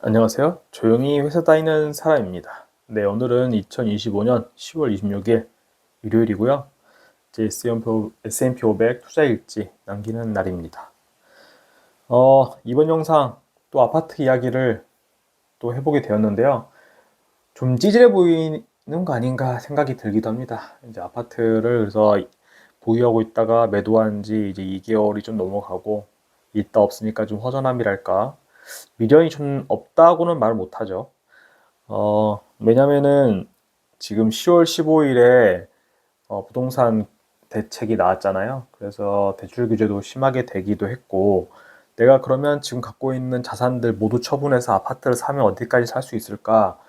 안녕하세요. 조용히 회사 다니는 사람입니다. 네, 오늘은 2025년 10월 26일 일요일이고요. 제 S&P 500 투자일지 남기는 날입니다. 이번 영상 또 아파트 이야기를 또 해보게 되었는데요. 좀 찌질해 보이는 거 아닌가 생각이 들기도 합니다. 이제 아파트를 그래서 보유하고 있다가 매도한 지 이제 2개월이 좀 넘어가고 있다 없으니까 좀 허전함이랄까. 미련이 좀 없다고는 말 못하죠. 왜냐면은 지금 10월 15일에 부동산 대책이 나왔잖아요. 그래서 대출 규제도 심하게 되기도 했고, 내가 그러면 지금 갖고 있는 자산들 모두 처분해서 아파트를 사면 어디까지 살 수 있을까?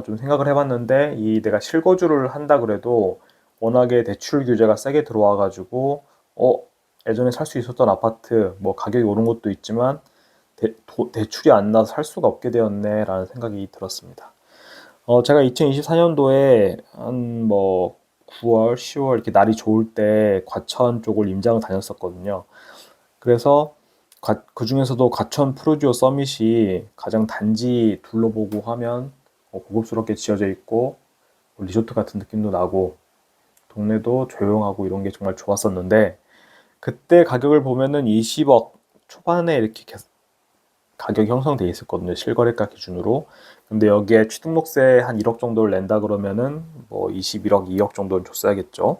좀 생각을 해봤는데, 이 내가 실거주를 한다 그래도 워낙에 대출 규제가 세게 들어와가지고, 어, 예전에 살 수 있었던 아파트, 뭐 가격이 오른 것도 있지만, 대출이 안 나서 살 수가 없게 되었네라는 생각이 들었습니다. 제가 2024년도에 한 뭐 9월, 10월 이렇게 날이 좋을 때 과천 쪽을 임장을 다녔었거든요. 그래서 그 중에서도 과천 푸르지오 서밋이 가장 단지 둘러보고 하면 고급스럽게 지어져 있고 리조트 같은 느낌도 나고 동네도 조용하고 이런 게 정말 좋았었는데 그때 가격을 보면은 20억 초반에 이렇게 가격이 형성돼 있었거든요. 실거래가 기준으로. 근데 여기에 취등록세 한 1억 정도를 낸다 그러면은 뭐 21억, 2억 정도는 줬어야겠죠.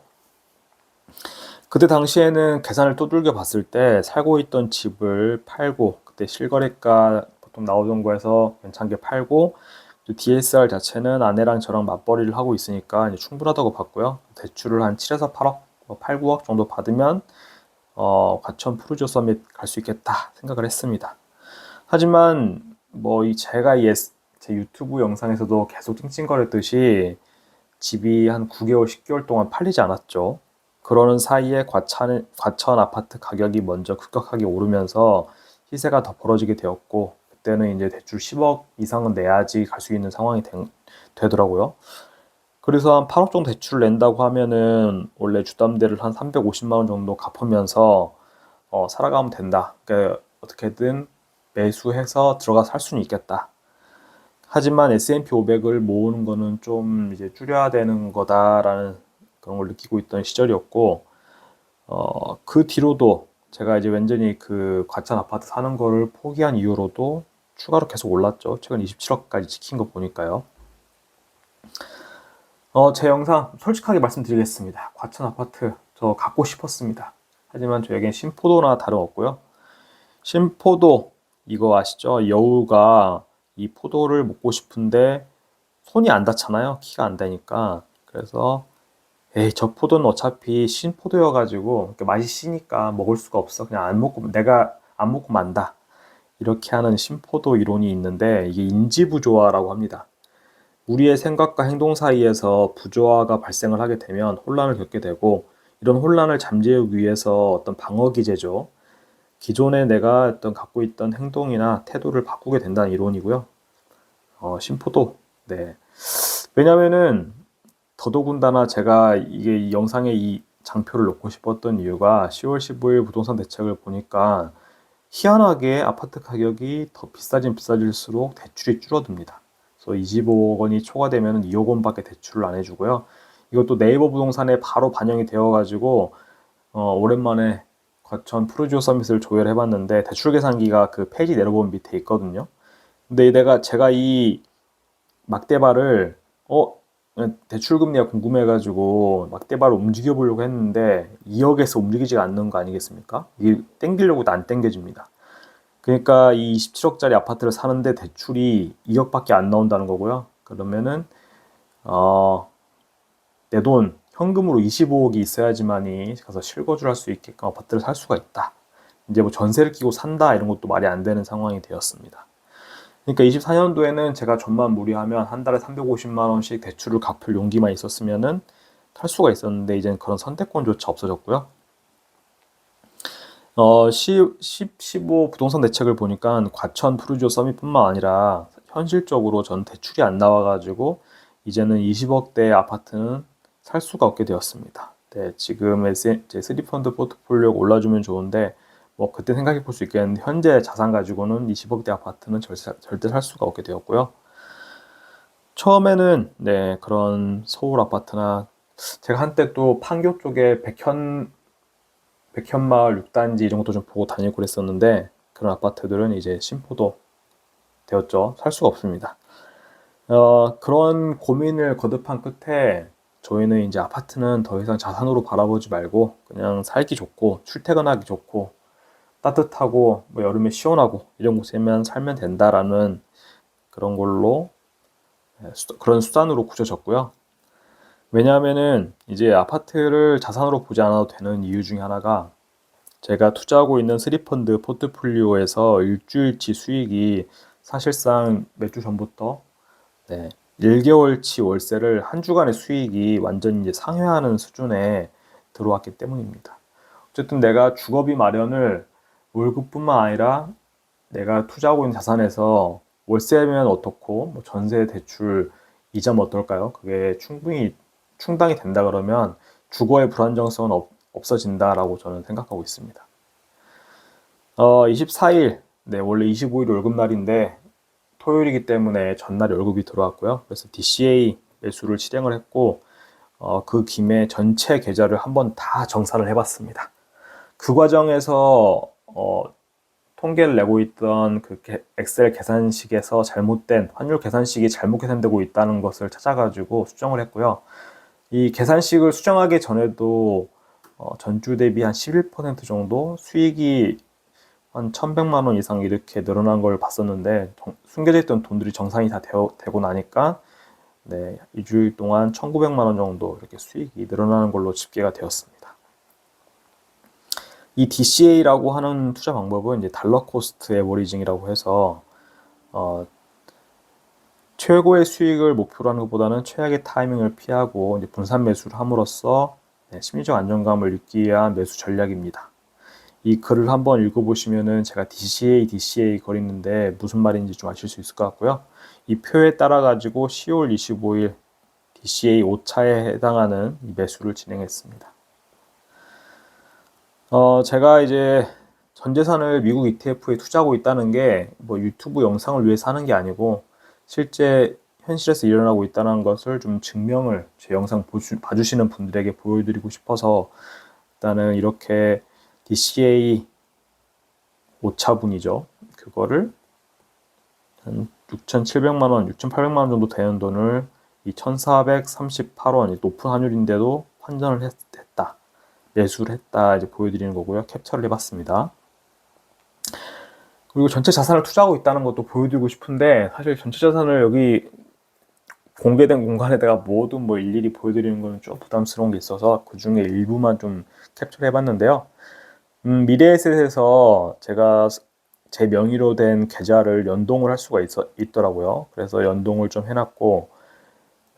그때 당시에는 계산을 두들겨 봤을 때 살고 있던 집을 팔고 그때 실거래가 보통 나오던 거에서 괜찮게 팔고 DSR 자체는 아내랑 저랑 맞벌이를 하고 있으니까 충분하다고 봤고요. 대출을 한 7에서 8억, 8, 9억 정도 받으면 과천 푸르지오 서밋 갈 수 있겠다 생각을 했습니다. 하지만 뭐 제가 제 유튜브 영상에서도 계속 찡찡거렸듯이 집이 한 9개월, 10개월 동안 팔리지 않았죠. 그러는 사이에 과천 아파트 가격이 먼저 급격하게 오르면서 시세가 더 벌어지게 되었고 그때는 이제 대출 10억 이상은 내야지 갈 수 있는 상황이 되더라고요. 그래서 한 8억 정도 대출을 낸다고 하면은 원래 주담대를 한 350만 원 정도 갚으면서 살아가면 된다. 그러니까 어떻게든 매수해서 들어가 살 수는 있겠다. 하지만 S&P 500을 모으는 거는 좀 이제 줄여야 되는 거다라는 그런 걸 느끼고 있던 시절이었고, 그 뒤로도 제가 이제 완전히 그 과천 아파트 사는 거를 포기한 이후로도 추가로 계속 올랐죠. 최근 27억까지 지킨 거 보니까요. 제 영상 솔직하게 말씀드리겠습니다. 과천 아파트 저 갖고 싶었습니다. 하지만 저에겐 신포도나 다름없고요. 신포도 이거 아시죠? 여우가 이 포도를 먹고 싶은데 손이 안 닿잖아요. 키가 안 되니까. 그래서 에이 저 포도는 어차피 신포도여가지고 맛이 시니까 먹을 수가 없어. 그냥 안 먹고 내가 안 먹고 만다. 이렇게 하는 신포도 이론이 있는데 이게 인지부조화라고 합니다. 우리의 생각과 행동 사이에서 부조화가 발생을 하게 되면 혼란을 겪게 되고 이런 혼란을 잠재우기 위해서 어떤 방어 기제죠. 기존에 내가 어떤 갖고 있던 행동이나 태도를 바꾸게 된다는 이론이고요. 심포도. 네. 왜냐면은 더더군다나 제가 이게 이 영상에 이 장표를 놓고 싶었던 이유가 10월 15일 부동산 대책을 보니까 희한하게 아파트 가격이 더 비싸질수록 대출이 줄어듭니다. 그래서 25억 원이 초과되면 2억 원밖에 대출을 안 해주고요. 이것도 네이버 부동산에 바로 반영이 되어가지고 오랜만에 과천 푸르지오 서밋을 조회해봤는데 대출 계산기가 그 페이지 내려보면 밑에 있거든요. 근데 제가 이 막대발을 대출 금리가 궁금해가지고 막대발을 움직여 보려고 했는데 2억에서 움직이지가 않는 거 아니겠습니까? 이게 땡기려고도 안 땡겨집니다. 그러니까 이 27억짜리 아파트를 사는데 대출이 2억밖에 안 나온다는 거고요. 그러면은 내 돈 현금으로 25억이 있어야지만이 가서 실거주를 할 수 있게끔 아파트를 살 수가 있다. 이제 뭐 전세를 끼고 산다 이런 것도 말이 안 되는 상황이 되었습니다. 그러니까 24년도에는 제가 전만 무리하면 한 달에 350만 원씩 대출을 갚을 용기만 있었으면은 탈 수가 있었는데 이제는 그런 선택권조차 없어졌고요. 15 부동산 대책을 보니까 과천 푸르지오 서밋뿐만 아니라 현실적으로 전 대출이 안 나와가지고 이제는 20억대 아파트는 살 수가 없게 되었습니다. 네, 지금 제 3펀드 포트폴리오가 올라주면 좋은데 뭐 그때 생각해 볼 수 있겠는데 현재 자산 가지고는 20억대 아파트는 절대 살 수가 없게 되었고요. 처음에는 네, 그런 서울 아파트나 제가 한때 또 판교 쪽에 백현마을 6단지 이런 것도 좀 보고 다니고 그랬었는데 그런 아파트들은 이제 신포도 되었죠. 살 수가 없습니다. 그런 고민을 거듭한 끝에 저희는 이제 아파트는 더 이상 자산으로 바라보지 말고 그냥 살기 좋고 출퇴근하기 좋고 따뜻하고 뭐 여름에 시원하고 이런 곳에만 살면 된다라는 그런 걸로 그런 수단으로 굳혀졌고요. 왜냐하면은 이제 아파트를 자산으로 보지 않아도 되는 이유 중에 하나가 제가 투자하고 있는 스리펀드 포트폴리오에서 일주일치 수익이 사실상 몇 주 전부터 네, 1개월치 월세를 한 주간의 수익이 완전히 이제 상회하는 수준에 들어왔기 때문입니다. 어쨌든 내가 주거비 마련을 월급뿐만 아니라 내가 투자하고 있는 자산에서 월세면 어떻고 뭐 전세 대출 이자면 어떨까요? 그게 충분히 충당이 된다 그러면 주거의 불안정성은 없어진다라고 저는 생각하고 있습니다. 24일, 네, 원래 25일 월급날인데 토요일이기 때문에 전날에 월급이 들어왔고요. 그래서 DCA 매수를 실행을 했고 그 김에 전체 계좌를 한번 다 정산을 해봤습니다. 그 과정에서 통계를 내고 있던 그 엑셀 계산식에서 잘못된 환율 계산식이 잘못 계산되고 있다는 것을 찾아가지고 수정을 했고요. 이 계산식을 수정하기 전에도 전주 대비 한 11% 정도 수익이 한 1,100만 원 이상 이렇게 늘어난 걸 봤었는데 숨겨져 있던 돈들이 정산이 다 되고 나니까 네, 2주일 동안 1,900만 원 정도 이렇게 수익이 늘어나는 걸로 집계가 되었습니다. 이 DCA라고 하는 투자 방법은 이제 달러 코스트 에버리징이라고 해서 최고의 수익을 목표로 하는 것보다는 최악의 타이밍을 피하고 이제 분산 매수를 함으로써 네, 심리적 안정감을 얻기 위한 매수 전략입니다. 이 글을 한번 읽어보시면은 제가 DCA 거리는데 무슨 말인지 좀 아실 수 있을 것 같고요. 이 표에 따라 가지고 10월 25일 DCA 5차에 해당하는 이 매수를 진행했습니다. 제가 이제 전 재산을 미국 ETF에 투자하고 있다는 게 뭐 유튜브 영상을 위해서 하는 게 아니고 실제 현실에서 일어나고 있다는 것을 좀 증명을 제 영상 봐주시는 분들에게 보여드리고 싶어서 일단은 이렇게 DCA 5차분이죠. 그거를 한 6,700만 원, 6,800만 원 정도 되는 돈을 이 1,438원, 높은 환율인데도 환전을 했다. 매수를 했다. 이제 보여드리는 거고요. 캡처를 해봤습니다. 그리고 전체 자산을 투자하고 있다는 것도 보여드리고 싶은데 사실 전체 자산을 여기 공개된 공간에다가 모두 뭐 일일이 보여드리는 건 좀 부담스러운 게 있어서 그 중에 일부만 좀 캡처를 해봤는데요. 미래에셋에서 제가 제 명의로 된 계좌를 연동을 할 수가 있더라고요. 그래서 연동을 좀 해놨고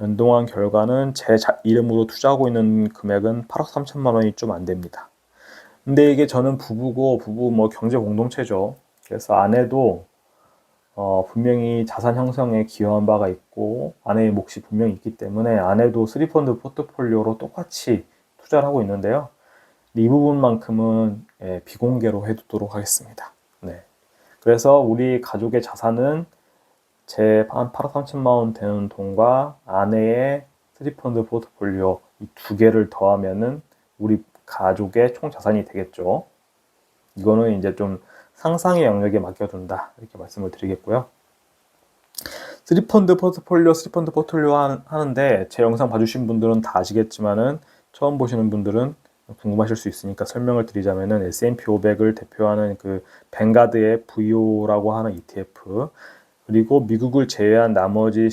연동한 결과는 제 이름으로 투자하고 있는 금액은 8억 3천만 원이 좀 안 됩니다. 근데 이게 저는 부부고 부부 뭐 경제 공동체죠. 그래서 아내도 분명히 자산 형성에 기여한 바가 있고 아내의 몫이 분명히 있기 때문에 아내도 스리펀드 포트폴리오로 똑같이 투자를 하고 있는데요. 이 부분만큼은 비공개로 해두도록 하겠습니다. 네. 그래서 우리 가족의 자산은 제 한 8억 3천만 원 되는 돈과 아내의 스리펀드 포트폴리오 이 두 개를 더하면은 우리 가족의 총 자산이 되겠죠. 이거는 이제 좀 상상의 영역에 맡겨둔다 이렇게 말씀을 드리겠고요. 스리펀드 포트폴리오 하는데 제 영상 봐주신 분들은 다 아시겠지만은 처음 보시는 분들은 궁금하실 수 있으니까 설명을 드리자면은 S&P 500을 대표하는 그 뱅가드의 VO라고 하는 ETF 그리고 미국을 제외한 나머지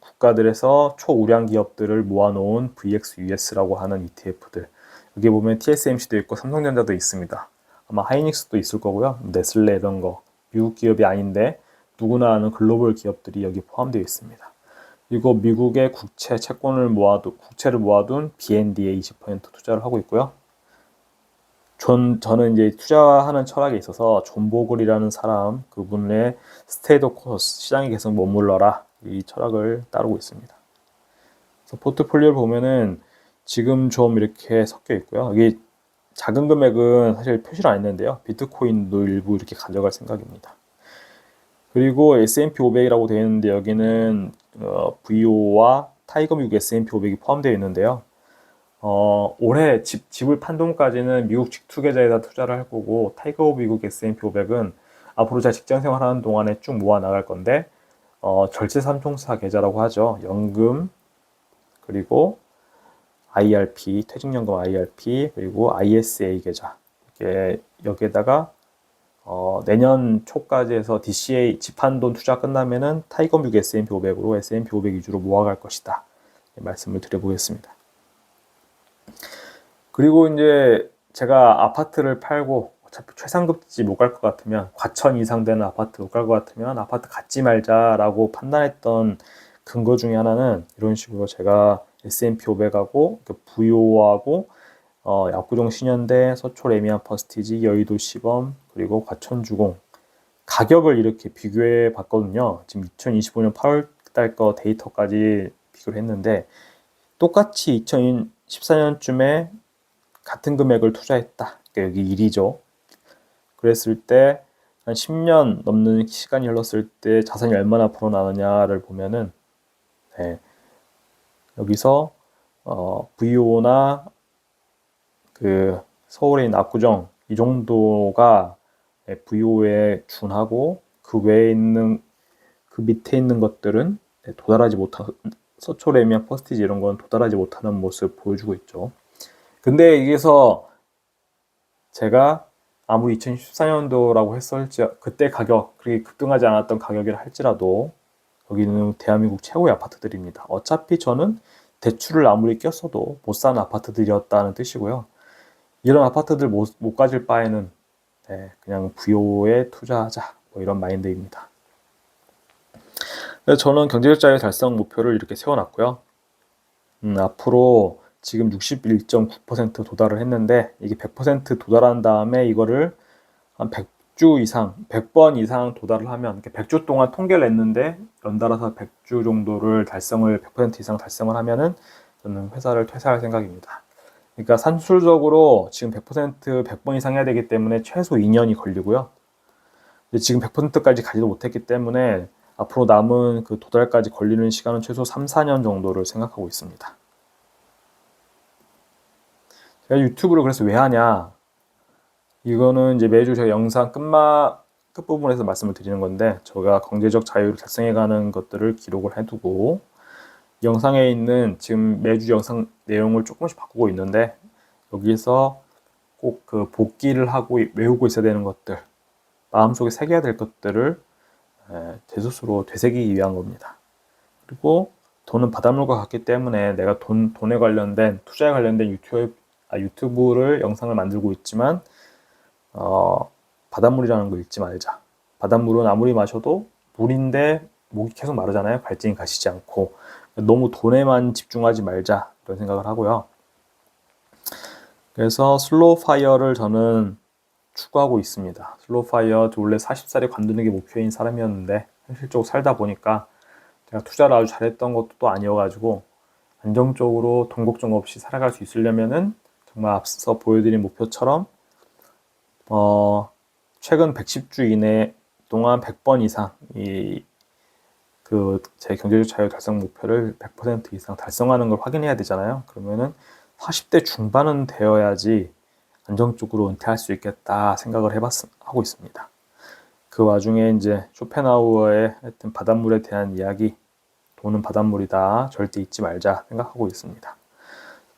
국가들에서 초우량 기업들을 모아놓은 VXUS라고 하는 ETF들 여기 보면 TSMC도 있고 삼성전자도 있습니다. 아마 하이닉스도 있을 거고요. 네슬레 이런 거 미국 기업이 아닌데 누구나 아는 글로벌 기업들이 여기 포함되어 있습니다. 그리고 미국의 국채를 모아둔 BND에 20% 투자를 하고 있고요. 저는 이제 투자하는 철학에 있어서 존 보글이라는 사람 그분의 스테이 더 코스 시장에 계속 머물러라 이 철학을 따르고 있습니다. 그래서 포트폴리오를 보면은 지금 좀 이렇게 섞여 있고요. 여기 작은 금액은 사실 표시를 안 했는데요. 비트코인도 일부 이렇게 가져갈 생각입니다. 그리고 S&P 500이라고 되어 있는데 여기는 VO와 타이거 미국 S&P 500이 포함되어 있는데요. 올해 집을 판 돈까지는 미국 직투 계좌에다 투자를 할 거고, 타이거 미국 S&P 500은 앞으로 제가 직장 생활하는 동안에 쭉 모아 나갈 건데, 절세 삼총사 계좌라고 하죠. 연금, 그리고 IRP, 퇴직연금 IRP, 그리고 ISA 계좌. 여기에다가 내년 초까지 해서 DCA 집한돈 투자 끝나면은 타이거 미국 S&P 500으로 S&P 500 위주로 모아갈 것이다. 말씀을 드려보겠습니다. 그리고 이제 제가 아파트를 팔고 어차피 최상급지 못 갈 것 같으면, 과천 이상 되는 아파트 못 갈 것 같으면 아파트 갖지 말자라고 판단했던 근거 중에 하나는 이런 식으로 제가 S&P 500하고 VO하고 압구정 신현대, 서초 레미안 퍼스티지, 여의도 시범, 그리고 과천주공 가격을 이렇게 비교해 봤거든요. 지금 2025년 8월 달 거 데이터까지 비교를 했는데, 똑같이 2014년쯤에 같은 금액을 투자했다. 그러니까 여기 1이죠. 그랬을 때 한 10년 넘는 시간이 흘렀을 때 자산이 얼마나 불어나느냐를 보면은, 네, 여기서 VO나 그 서울에 있는 압구정 이 정도가 VO에 준하고, 그 외에 있는 그 밑에 있는 것들은 도달하지 못한, 서초 레미안 퍼스티지 이런 건 도달하지 못하는 모습을 보여주고 있죠. 근데 여기서 제가 아무리 2014년도라고 했을지, 그때 가격, 그렇게 급등하지 않았던 가격이라 할지라도 여기는 대한민국 최고의 아파트들입니다. 어차피 저는 대출을 아무리 꼈어도 못 사는 아파트들이었다는 뜻이고요. 이런 아파트들 못 가질 바에는 그냥 부요에 투자하자, 뭐 이런 마인드입니다. 그래서 저는 경제적 자유 달성 목표를 이렇게 세워놨고요. 앞으로 지금 61.9% 도달을 했는데, 이게 100% 도달한 다음에 이거를 한 100주 이상, 100번 이상 도달을 하면, 100주 동안 통계를 냈는데 연달아서 100주 정도를 100% 이상 달성을 하면은 저는 회사를 퇴사할 생각입니다. 그러니까 산술적으로 지금 100% 100번 이상 해야 되기 때문에 최소 2년이 걸리고요. 지금 100%까지 가지도 못했기 때문에 앞으로 남은 그 도달까지 걸리는 시간은 최소 3, 4년 정도를 생각하고 있습니다. 제가 유튜브를 그래서 왜 하냐? 이거는 이제 매주 제가 영상 끝부분에서 말씀을 드리는 건데, 제가 경제적 자유를 달성해가는 것들을 기록을 해두고, 영상에 있는 지금 매주 영상 내용을 조금씩 바꾸고 있는데, 여기서 꼭 그 복기를 하고 외우고 있어야 되는 것들, 마음속에 새겨야 될 것들을 제 스스로 되새기기 위한 겁니다. 그리고 돈은 바닷물과 같기 때문에 내가 돈에 관련된, 투자에 관련된 유튜브를 영상을 만들고 있지만 바닷물이라는 거 잊지 말자. 바닷물은 아무리 마셔도 물인데 목이 계속 마르잖아요. 갈증이 가시지 않고. 너무 돈에만 집중하지 말자, 이런 생각을 하고요. 그래서 슬로우 파이어를 저는 추구하고 있습니다. 슬로우 파이어, 원래 40살에 관두는 게 목표인 사람이었는데 현실적으로 살다 보니까 제가 투자를 아주 잘했던 것도 또 아니어가지고, 안정적으로 돈 걱정 없이 살아갈 수 있으려면은 정말 앞서 보여드린 목표처럼 최근 110주 이내 동안 100번 이상 제 경제적 자유 달성 목표를 100% 이상 달성하는 걸 확인해야 되잖아요. 그러면은 40대 중반은 되어야지 안정적으로 은퇴할 수 있겠다 생각을 하고 있습니다. 그 와중에 이제 쇼펜하우어의 하여튼 바닷물에 대한 이야기, 돈은 바닷물이다, 절대 잊지 말자 생각하고 있습니다.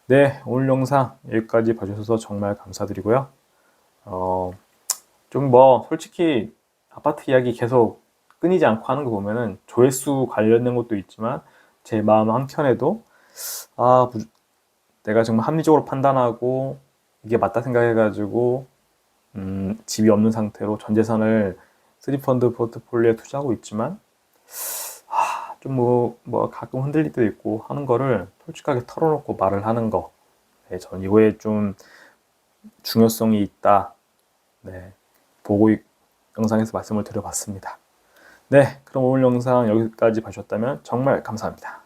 네, 오늘 영상 여기까지 봐주셔서 정말 감사드리고요. 좀 솔직히 아파트 이야기 계속 끊이지 않고 하는 거 보면은 조회수 관련된 것도 있지만, 제 마음 한켠에도 내가 정말 합리적으로 판단하고 이게 맞다 생각해가지고 집이 없는 상태로 전 재산을 3펀드 포트폴리오에 투자하고 있지만, 좀 가끔 흔들릴 때도 있고 하는 거를 솔직하게 털어놓고 말을 하는 거, 저는 이거에 좀 중요성이 있다, 보고 영상에서 말씀을 드려봤습니다. 네, 그럼 오늘 영상 여기까지 봐주셨다면 정말 감사합니다.